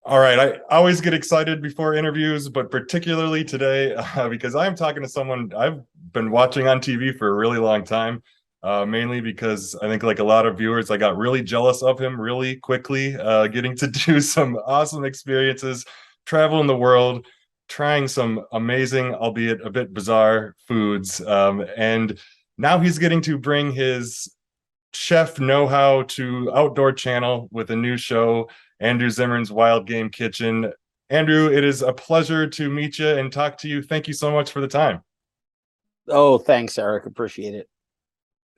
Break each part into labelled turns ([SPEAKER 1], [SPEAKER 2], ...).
[SPEAKER 1] All right, I always get excited before interviews, but particularly today because I'm talking to someone I've been watching on TV for a really long time, mainly because I think, like a lot of viewers, I got really jealous of him really quickly, getting to do some awesome experiences, travel in the world, trying some amazing, albeit a bit bizarre foods. And now he's getting to bring his chef know-how to outdoor channel with a new show, Andrew Zimmern's Wild Game Kitchen. Andrew, it is a pleasure to meet you and talk to you. Thank you so much for the time.
[SPEAKER 2] Oh, thanks, Eric. Appreciate it.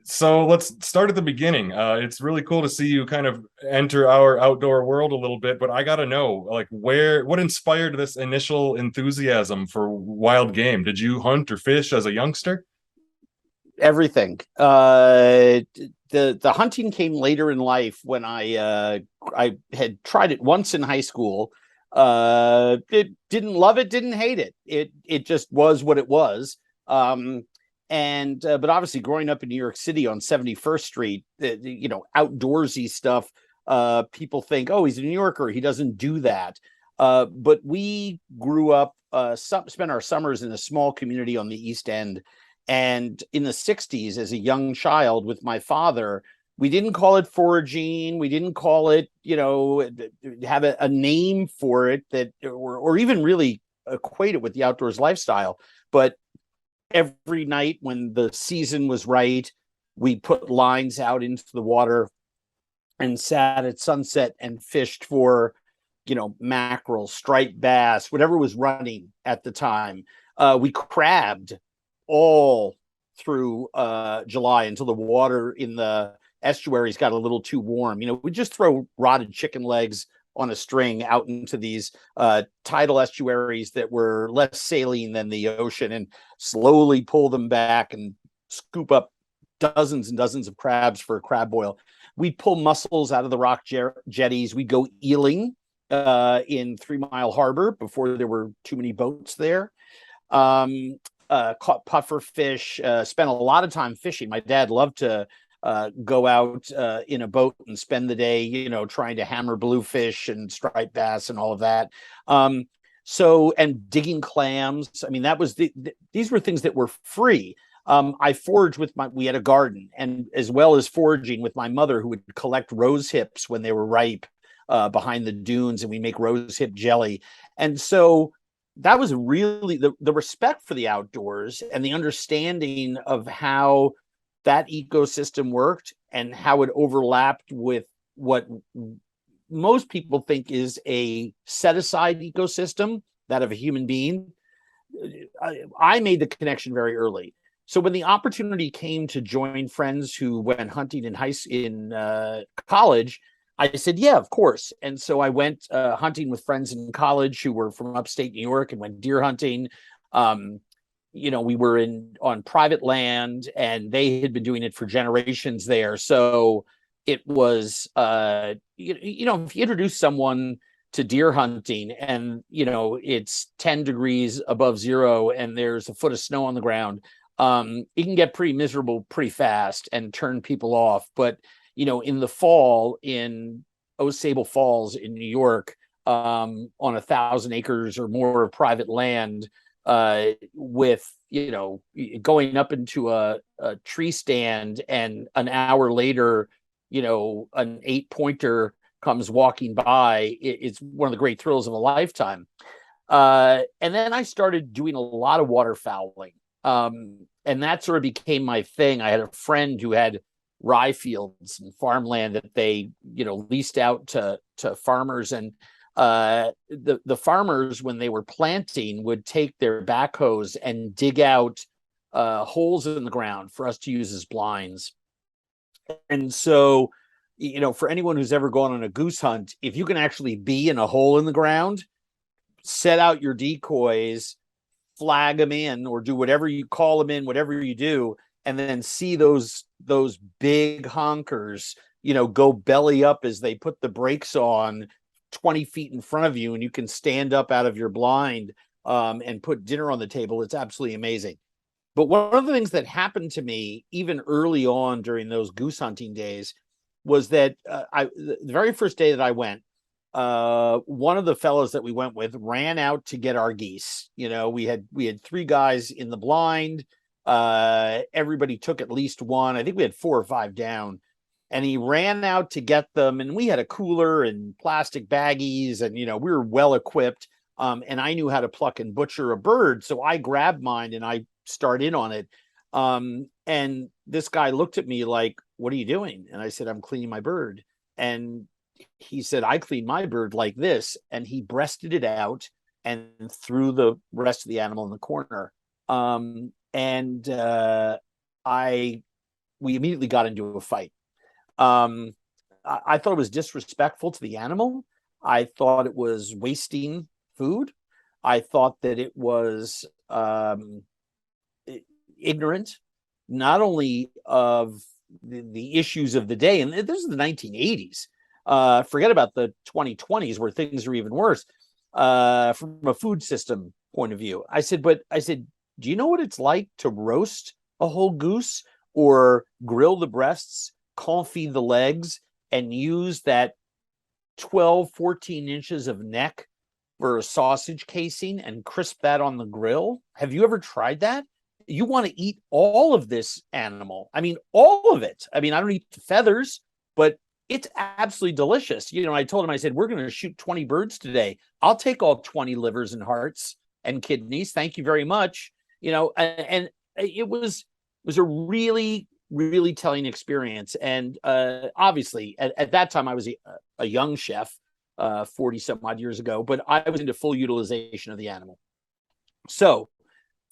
[SPEAKER 1] So let's start at the beginning. It's really cool to see you kind of enter our outdoor world a little bit, but I gotta know, like, what inspired this initial enthusiasm for wild game? Did you hunt or fish as a youngster?
[SPEAKER 2] Everything. The hunting came later in life when I had tried it once in high school. It didn't love it, didn't hate it. It just was what it was. And but obviously, growing up in New York City on 71st Street, outdoorsy stuff. People think, oh, he's a New Yorker, he doesn't do that. But we grew up, spent our summers in a small community on the East End. And in the 60s, as a young child with my father, we didn't call it foraging. We didn't call it, have a name for it that, or even really equate it with the outdoors lifestyle. But every night when the season was right, we put lines out into the water and sat at sunset and fished for, mackerel, striped bass, whatever was running at the time. We crabbed all through July until the water in the estuaries got a little too warm. We just throw rotted chicken legs on a string out into these tidal estuaries that were less saline than the ocean and slowly pull them back and scoop up dozens and dozens of crabs for a crab boil. We'd pull mussels out of the rock jetties. We'd go eeling in 3 Mile Harbor before there were too many boats there. Caught puffer fish, spent a lot of time fishing. My dad loved to go out in a boat and spend the day, trying to hammer bluefish and striped bass and all of that. And digging clams. I mean, these were things that were free. I foraged we had a garden, and as well as foraging with my mother, who would collect rose hips when they were ripe behind the dunes, and we make rose hip jelly. And so that was really the respect for the outdoors and the understanding of how that ecosystem worked and how it overlapped with what most people think is a set aside ecosystem, that of a human being. I made the connection very early. So when the opportunity came to join friends who went hunting in college, I said, yeah, of course. And so I went hunting with friends in college who were from upstate New York and went deer hunting. We were on private land, and they had been doing it for generations there. So it was, if you introduce someone to deer hunting and, it's 10 degrees above zero and there's a foot of snow on the ground, it can get pretty miserable pretty fast and turn people off. But in the fall in Osable Falls in New York, on 1,000 acres or more of private land, with going up into a tree stand, and an hour later, an 8-pointer comes walking by. It's one of the great thrills of a lifetime. And then I started doing a lot of waterfowling, and that sort of became my thing. I had a friend who had rye fields and farmland that they leased out to farmers, and the farmers, when they were planting, would take their backhoes and dig out holes in the ground for us to use as blinds. And so, for anyone who's ever gone on a goose hunt, if you can actually be in a hole in the ground, set out your decoys, flag them in, or do whatever you call them in, whatever you do, and then see those big honkers, go belly up as they put the brakes on 20 feet in front of you, and you can stand up out of your blind and put dinner on the table. It's absolutely amazing. But one of the things that happened to me even early on during those goose hunting days was that the very first day that I went, one of the fellows that we went with ran out to get our geese. We had three guys in the blind. Everybody took at least one. I think we had 4 or 5 down, and he ran out to get them. And we had a cooler and plastic baggies, and we were well equipped. And I knew how to pluck and butcher a bird, so I grabbed mine and I start in on it. And this guy looked at me like, "What are you doing?" And I said, "I'm cleaning my bird." And he said, "I clean my bird like this," and he breasted it out and threw the rest of the animal in the corner. And we immediately got into a fight. I thought it was disrespectful to the animal. I thought it was wasting food. I thought that it was ignorant, not only of the issues of the day, and this is the 1980s. Forget about the 2020s where things are even worse. From a food system point of view, I said, do you know what it's like to roast a whole goose or grill the breasts, confit the legs, and use that 12, 14 inches of neck for a sausage casing and crisp that on the grill? Have you ever tried that? You want to eat all of this animal. I mean, all of it. I mean, I don't eat the feathers, but it's absolutely delicious. I told him, I said, we're going to shoot 20 birds today. I'll take all 20 livers and hearts and kidneys. Thank you very much. And it was a really, really telling experience. And obviously at that time I was a young chef, 40 some odd years ago, but I was into full utilization of the animal. So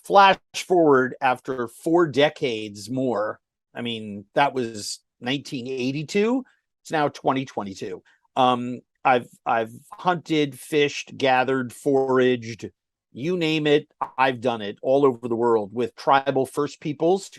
[SPEAKER 2] flash forward after 4 decades more. I mean, that was 1982. It's now 2022. I've hunted, fished, gathered, foraged, you name it. I've done it all over the world with tribal First Peoples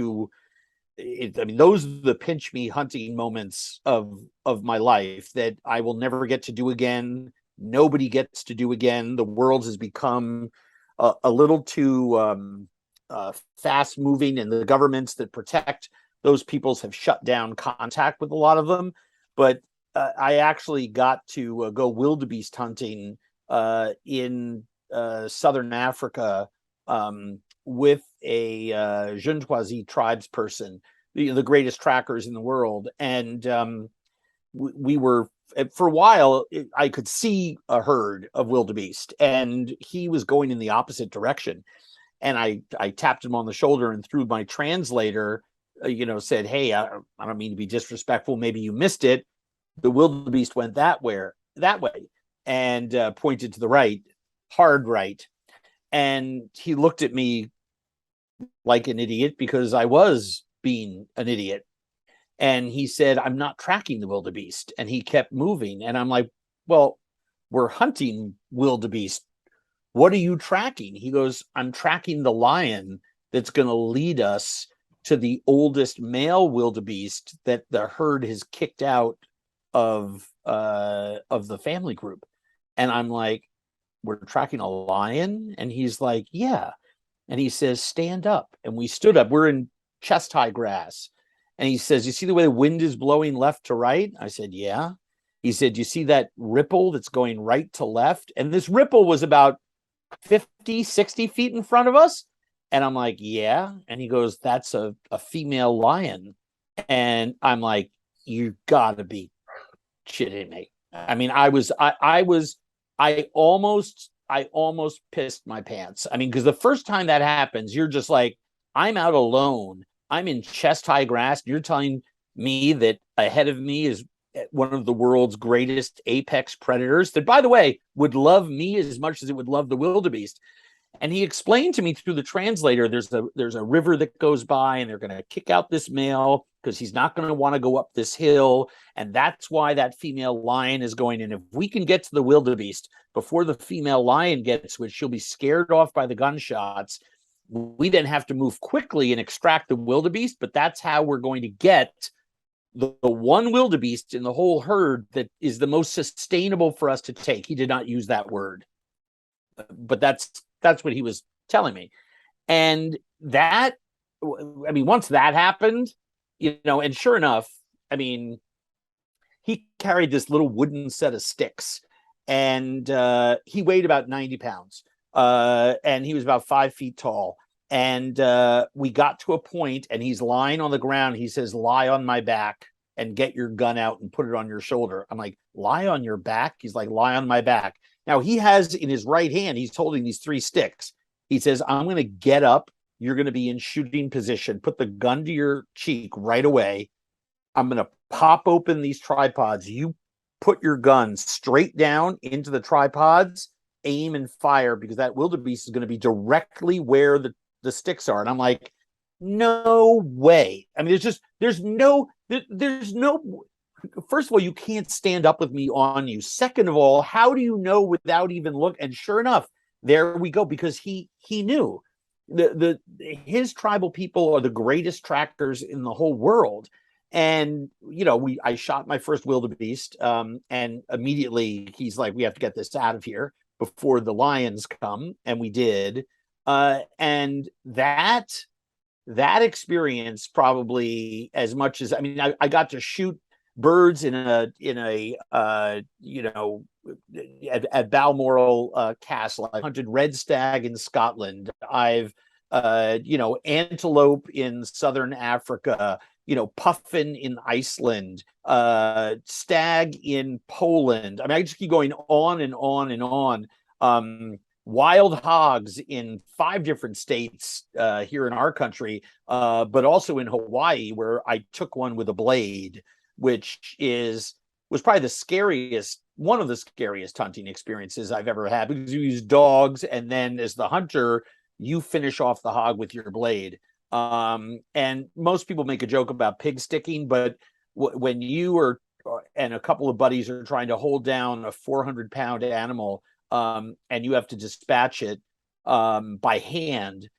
[SPEAKER 2] those are the pinch me hunting moments of my life that I will never get to do again. Nobody gets to do again. The world has become a little too fast moving, and the governments that protect those peoples have shut down contact with a lot of them. But I actually got to go wildebeest hunting in southern Africa with a Juntoisi tribes person, the greatest trackers in the world. And we were, for a while, I could see a herd of wildebeest, and he was going in the opposite direction. And I tapped him on the shoulder, and through my translator, said, "Hey, I don't mean to be disrespectful. Maybe you missed it. The wildebeest went that way, and pointed to the right, hard right." And he looked at me like an idiot, because I was being an idiot. And he said, "I'm not tracking the wildebeest." And he kept moving. And I'm like, "Well, we're hunting wildebeest. What are you tracking?" He goes, "I'm tracking the lion that's going to lead us to the oldest male wildebeest that the herd has kicked out of the family group." And I'm like, "We're tracking a lion?" And he's like, "Yeah." And he says, "Stand up." And we stood up. We're in chest high grass. And he says, "You see the way the wind is blowing left to right?" I said, "Yeah." He said, "You see that ripple that's going right to left?" And this ripple was about 50, 60 feet in front of us. And I'm like, "Yeah." And he goes, "That's a female lion." And I'm like, "You gotta be shitting me." I mean, I almost pissed my pants. I mean, because the first time that happens, you're just like, I'm out alone. I'm in chest high grass. You're telling me that ahead of me is one of the world's greatest apex predators that, by the way, would love me as much as it would love the wildebeest. And he explained to me through the translator, there's a river that goes by, and they're going to kick out this male because he's not going to want to go up this hill. And that's why that female lion is going in. If we can get to the wildebeest before the female lion gets to it, she'll be scared off by the gunshots. We then have to move quickly and extract the wildebeest, but that's how we're going to get the one wildebeest in the whole herd that is the most sustainable for us to take. He did not use that word, but that's what he was telling me. And that, I mean, once that happened, and sure enough, I mean, he carried this little wooden set of sticks, and he weighed about 90 pounds, and he was about 5 feet tall. And we got to a point, and he's lying on the ground. He says, "Lie on my back and get your gun out and put it on your shoulder." I'm like, "Lie on your back?" He's like, "Lie on my back." Now he has in his right hand, he's holding these 3 sticks. He says, "I'm going to get up. You're going to be in shooting position. Put the gun to your cheek right away. I'm going to pop open these tripods. You put your gun straight down into the tripods, aim and fire, because that wildebeest is going to be directly where the sticks are." And I'm like, "No way." I mean, there's no, first of all, you can't stand up with me on you. Second of all, how do you know without even look? And sure enough, there we go, because he knew his tribal people are the greatest trackers in the whole world. And I shot my first wildebeest, and immediately he's like, "We have to get this out of here before the lions come," and we did. And that experience, probably as much as, I mean, I got to shoot birds in a at Balmoral Castle. I hunted red stag in Scotland. I've antelope in southern Africa, puffin in Iceland, stag in Poland. I mean, I just keep going on and on and on. Wild hogs in 5 different states here in our country, but also in Hawaii, where I took one with a blade, which was probably one of the scariest hunting experiences I've ever had, because you use dogs, and then as the hunter, you finish off the hog with your blade. And most people make a joke about pig sticking, but when you are and a couple of buddies are trying to hold down a 400-pound animal, and you have to dispatch it by hand,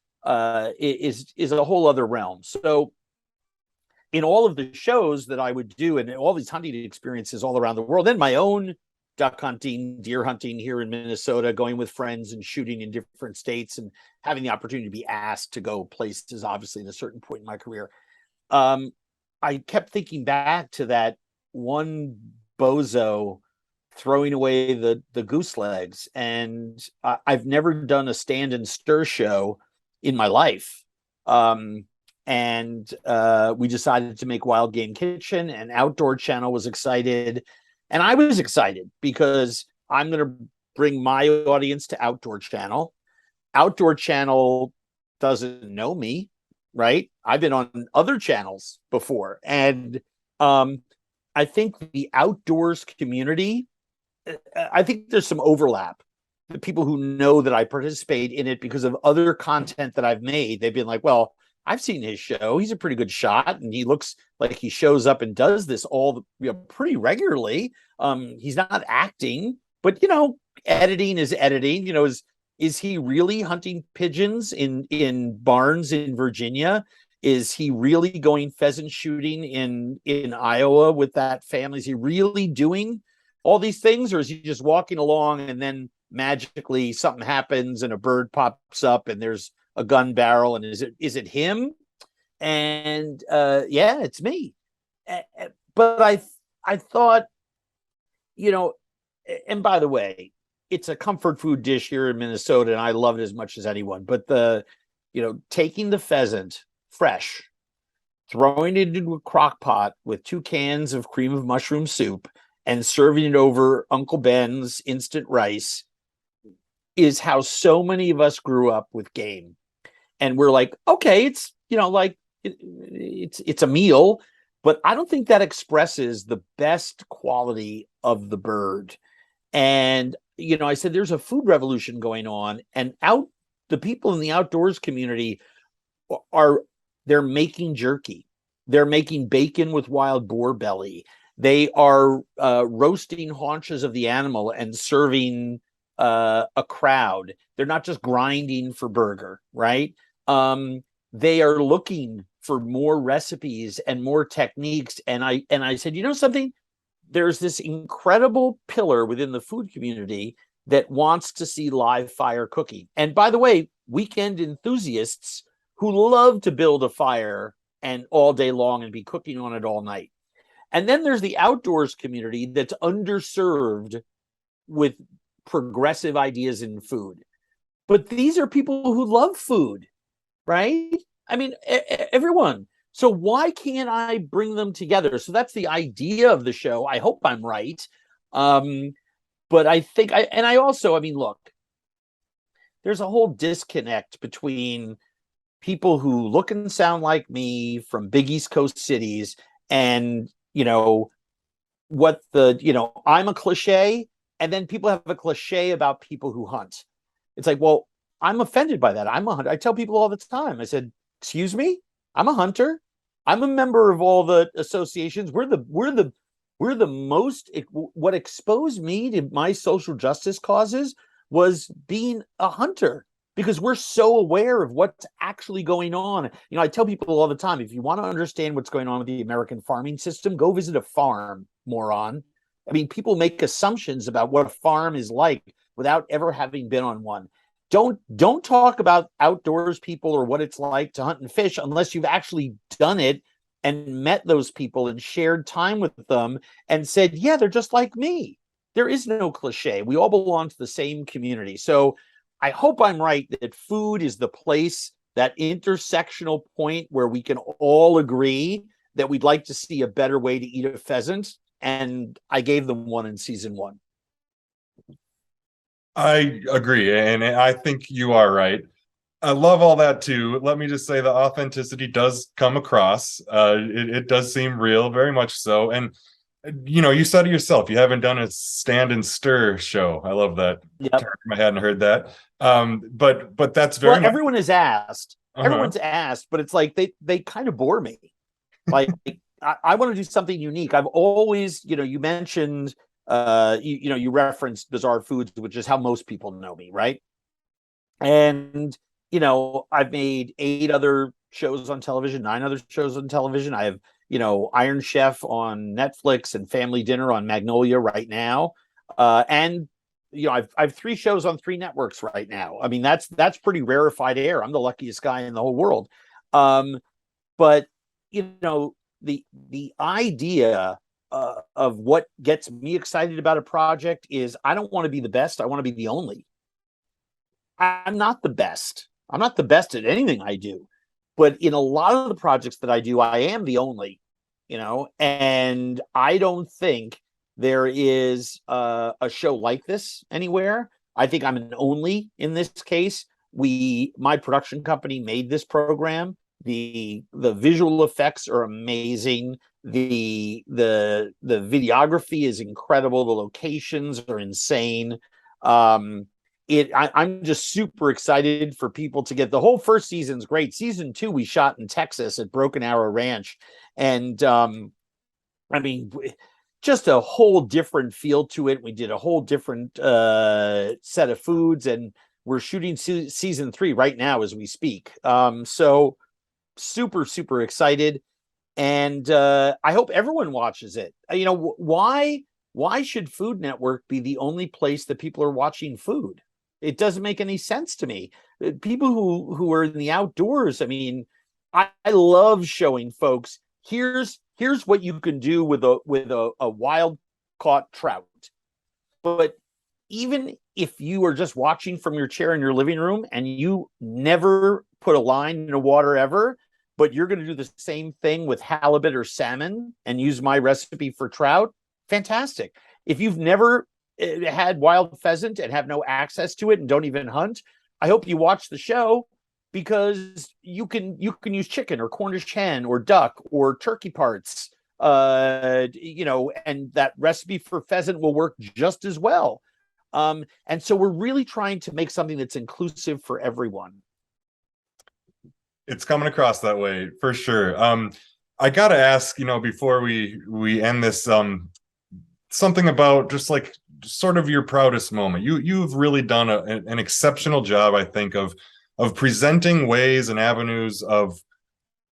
[SPEAKER 2] is a whole other realm. So in all of the shows that I would do, and all these hunting experiences all around the world, and my own duck hunting, deer hunting here in Minnesota, going with friends and shooting in different states, and having the opportunity to be asked to go places, obviously, at a certain point in my career, I kept thinking back to that one bozo throwing away the goose legs. And I've never done a stand and stir show in my life. And we decided to make Wild Game Kitchen, and Outdoor Channel was excited. And I was excited because I'm going to bring my audience to Outdoor Channel. Outdoor Channel doesn't know me, right? I've been on other channels before. And I think the outdoors community, I think there's some overlap. The people who know that I participate in it because of other content that I've made, they've been like, "Well, I've seen his show. He's a pretty good shot, and he looks like he shows up and does this all pretty regularly. He's not acting, but editing is editing. Is he really hunting pigeons in barns in Virginia? Is he really going pheasant shooting in Iowa with that family? Is he really doing all these things, or is he just walking along and then magically something happens and a bird pops up and there's a gun barrel, and is it him?" And yeah, it's me. But I thought, and by the way, it's a comfort food dish here in Minnesota, and I love it as much as anyone. But taking the pheasant fresh, throwing it into a crock pot with 2 cans of cream of mushroom soup, and serving it over Uncle Ben's instant rice is how so many of us grew up with game. And we're like, okay, it's it's a meal, but I don't think that expresses the best quality of the bird. And I said, there's a food revolution going on, and the people in the outdoors community they're making jerky, they're making bacon with wild boar belly, they are roasting haunches of the animal and serving a crowd. They're not just grinding for burger, right? They are looking for more recipes and more techniques. And I said, something? There's this incredible pillar within the food community that wants to see live fire cooking. And by the way, weekend enthusiasts who love to build a fire and all day long and be cooking on it all night. And then there's the outdoors community that's underserved with progressive ideas in food. But these are people who love food, right? I mean, everyone. So why can't I bring them together? So that's the idea of the show. I hope I'm right. But I think I also, I mean, look, there's a whole disconnect between people who look and sound like me from big East Coast cities and, what I'm a cliche, and then people have a cliche about people who hunt. It's like, well, I'm offended by that. I'm a hunter. I tell people all the time, I said, excuse me, I'm a hunter. I'm a member of all the associations. We're the most, what exposed me to my social justice causes was being a hunter, because we're so aware of what's actually going on. I tell people all the time, if you want to understand what's going on with the American farming system, go visit a farm, moron. I mean, people make assumptions about what a farm is like without ever having been on one. Don't talk about outdoors people or what it's like to hunt and fish unless you've actually done it and met those people and shared time with them and said, yeah, they're just like me. There is no cliche. We all belong to the same community. So I hope I'm right that food is the place, that intersectional point where we can all agree that we'd like to see a better way to eat a pheasant. And I gave them one in season 1.
[SPEAKER 1] I agree, and I think you are right. I love all that too. Let me just say the authenticity does come across. It does seem real, very much so. And you said it yourself. You haven't done a stand and stir show. I love that
[SPEAKER 2] Yep.
[SPEAKER 1] term. I hadn't heard that. But that's very
[SPEAKER 2] Well,
[SPEAKER 1] much.
[SPEAKER 2] everyone has asked.
[SPEAKER 1] Uh-huh.
[SPEAKER 2] Everyone's asked, but it's like they kind of bore me. Like I want to do something unique. I've always, you mentioned, you referenced Bizarre Foods, which is how most people know me, right? And I've made 8 other shows on television, 9 other shows on television. I have, Iron Chef on Netflix and Family Dinner on Magnolia right now. And I've 3 shows on 3 networks right now. I mean, that's pretty rarefied air. I'm the luckiest guy in the whole world. But the idea of what gets me excited about a project is I don't want to be the best. I want to be the only. I'm not the best. I'm not the best at anything I do. But in a lot of the projects that I do, I am the only, and I don't think there is a show like this anywhere. I think I'm an only in this case. My production company made this program. The visual effects are amazing. The videography is incredible. The locations are insane. I'm just super excited for people to get the whole first season's great. Season 2 we shot in Texas at Broken Arrow Ranch, and I mean, just a whole different feel to it. We did a whole different set of foods, and we're shooting season 3 right now as we speak. So super excited, and I hope everyone watches it. Why should Food Network be the only place that people are watching food? It doesn't make any sense to me. People who are in the outdoors, I mean, I love showing folks, here's what you can do with a wild caught trout. But even if you are just watching from your chair in your living room and you never put a line in the water ever, but you're going to do the same thing with halibut or salmon and use my recipe for trout, fantastic. If you've never had wild pheasant and have no access to it and don't even hunt, I hope you watch the show, because you can use chicken or Cornish hen or duck or turkey parts, and that recipe for pheasant will work just as well. And so we're really trying to make something that's inclusive for everyone.
[SPEAKER 1] It's coming across that way for sure. I gotta ask, before we end this, something about just like sort of your proudest moment. You've really done an exceptional job, I think, of presenting ways and avenues of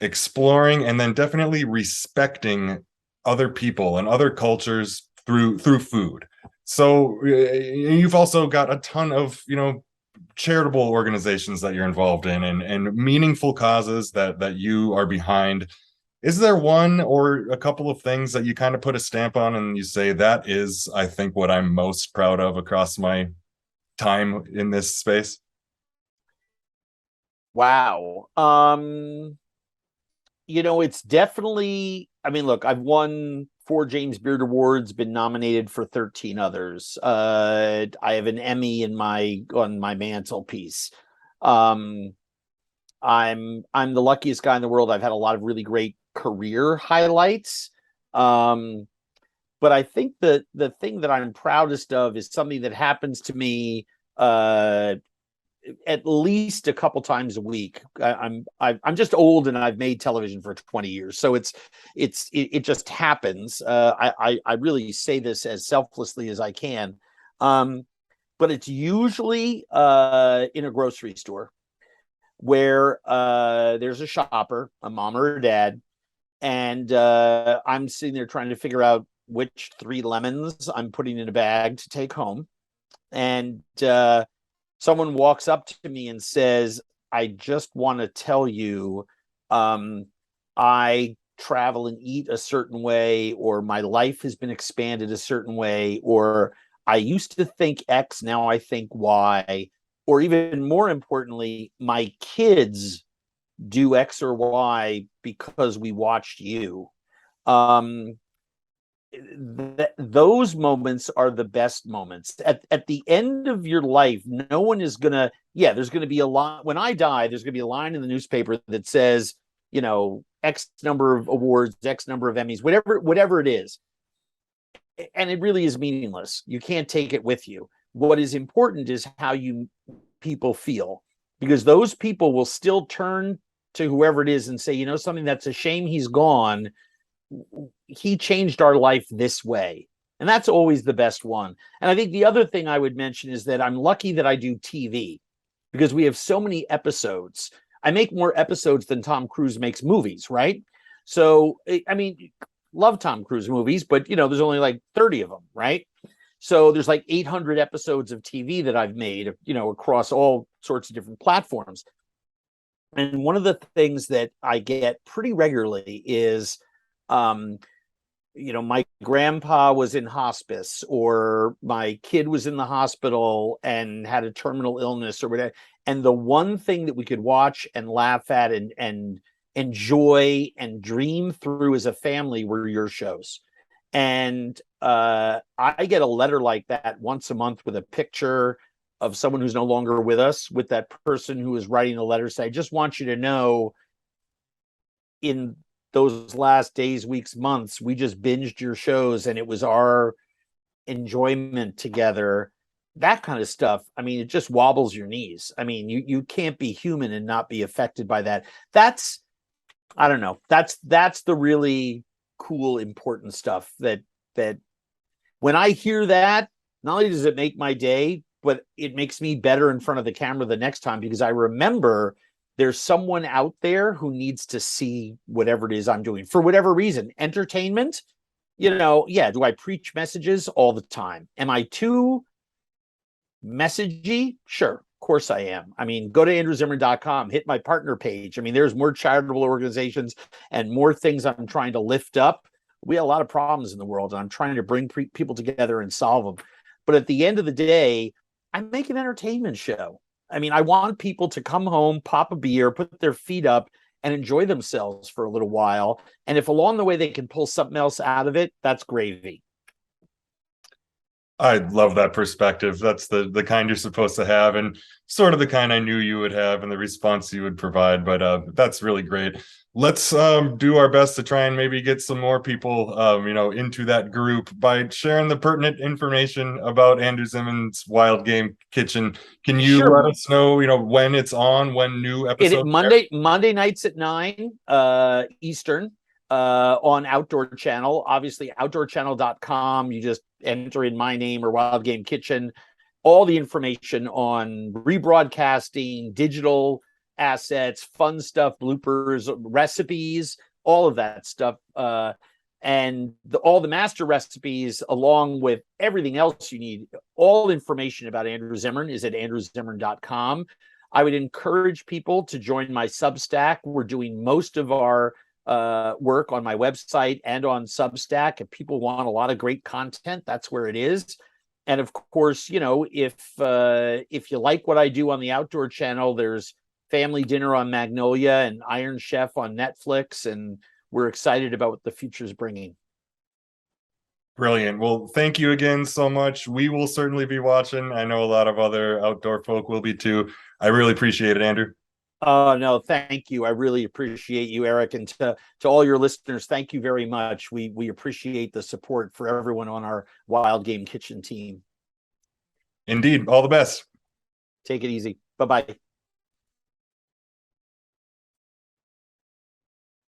[SPEAKER 1] exploring and then definitely respecting other people and other cultures through food. So you've also got a ton of charitable organizations that you're involved in, and meaningful causes that you are behind. Is there one or a couple of things that you kind of put a stamp on and you say that is, I think, what I'm most proud of across my time in this space?
[SPEAKER 2] Wow. It's definitely, I mean, look, I've won 4 James Beard Awards, been nominated for 13 others. I have an Emmy on my mantelpiece. Um, I'm the luckiest guy in the world. I've had a lot of really great career highlights. Um, but I think the thing that I'm proudest of is something that happens to me at least a couple times a week. I'm just old and I've made television for 20 years, so it just happens. I really say this as selflessly as I can, but it's usually in a grocery store where there's a shopper, a mom or a dad, and I'm sitting there trying to figure out which 3 lemons I'm putting in a bag to take home, and someone walks up to me and says, I just want to tell you, I travel and eat a certain way, or my life has been expanded a certain way, or I used to think X, now I think Y, or even more importantly, my kids do X or Y because we watched you. Um, those moments are the best moments. At the end of your life, no one is gonna, yeah, there's gonna be a line when I die, there's gonna be a line in the newspaper that says, X number of awards, X number of Emmys, whatever it is. And it really is meaningless. You can't take it with you. What is important is how you people feel, because those people will still turn to whoever it is and say, something, that's a shame he's gone. He changed our life this way. And that's always the best one. And I think the other thing I would mention is that I'm lucky that I do TV, because we have so many episodes. I make more episodes than Tom Cruise makes movies, right? So, I mean, love Tom Cruise movies, but there's only like 30 of them, right? So there's like 800 episodes of TV that I've made, across all sorts of different platforms. And one of the things that I get pretty regularly is, um, my grandpa was in hospice, or my kid was in the hospital and had a terminal illness or whatever. And the one thing that we could watch and laugh at and enjoy and dream through as a family were your shows. And I get a letter like that once a month with a picture of someone who's no longer with us, with that person who is writing the letter, say, I just want you to know, in those last days, weeks, months, we just binged your shows and it was our enjoyment together. That kind of stuff. I mean, it just wobbles your knees. I mean, you can't be human and not be affected by that. That's, I don't know. That's the really cool, important stuff that when I hear that, not only does it make my day, but it makes me better in front of the camera the next time, because I remember there's someone out there who needs to see whatever it is I'm doing for whatever reason. Entertainment, yeah. Do I preach messages all the time? Am I too messagey? Sure, of course I am. I mean, go to andrewzimmern.com, hit my partner page. I mean, there's more charitable organizations and more things I'm trying to lift up. We have a lot of problems in the world, and I'm trying to bring people together and solve them. But at the end of the day, I make an entertainment show. I mean, I want people to come home, pop a beer, put their feet up, and enjoy themselves for a little while. And if along the way they can pull something else out of it, that's gravy.
[SPEAKER 1] I love that perspective. That's the kind you're supposed to have, and sort of the kind I knew you would have, and the response you would provide. But that's really great. Let's do our best to try and maybe get some more people, into that group by sharing the pertinent information about Andrew Zimmern's Wild Game Kitchen. Can you let
[SPEAKER 2] Sure.
[SPEAKER 1] us know, when it's on, when new
[SPEAKER 2] It
[SPEAKER 1] episodes?
[SPEAKER 2] Monday nights at 9 Eastern on Outdoor Channel. Obviously, outdoorchannel.com. You just enter in my name or Wild Game Kitchen. All the information on rebroadcasting, digital assets, fun stuff, bloopers, recipes, all of that stuff. And all the master recipes, along with everything else you need. All information about Andrew Zimmern is at andrewzimmern.com. I would encourage people to join my Substack. We're doing most of our work on my website and on Substack. If people want a lot of great content, that's where it is. And of course, you know, if you like what I do on the Outdoor Channel, there's Family Dinner on Magnolia and Iron Chef on Netflix, and we're excited about what the future is bringing.
[SPEAKER 1] Brilliant. Well, thank you again so much. We will certainly be watching. I know a lot of other outdoor folk will be too. I really appreciate it, Andrew.
[SPEAKER 2] Oh, no, thank you. I really appreciate you, Eric. And to all your listeners, thank you very much. We appreciate the support for everyone on our Wild Game Kitchen team.
[SPEAKER 1] Indeed. All the best.
[SPEAKER 2] Take it easy. Bye-bye.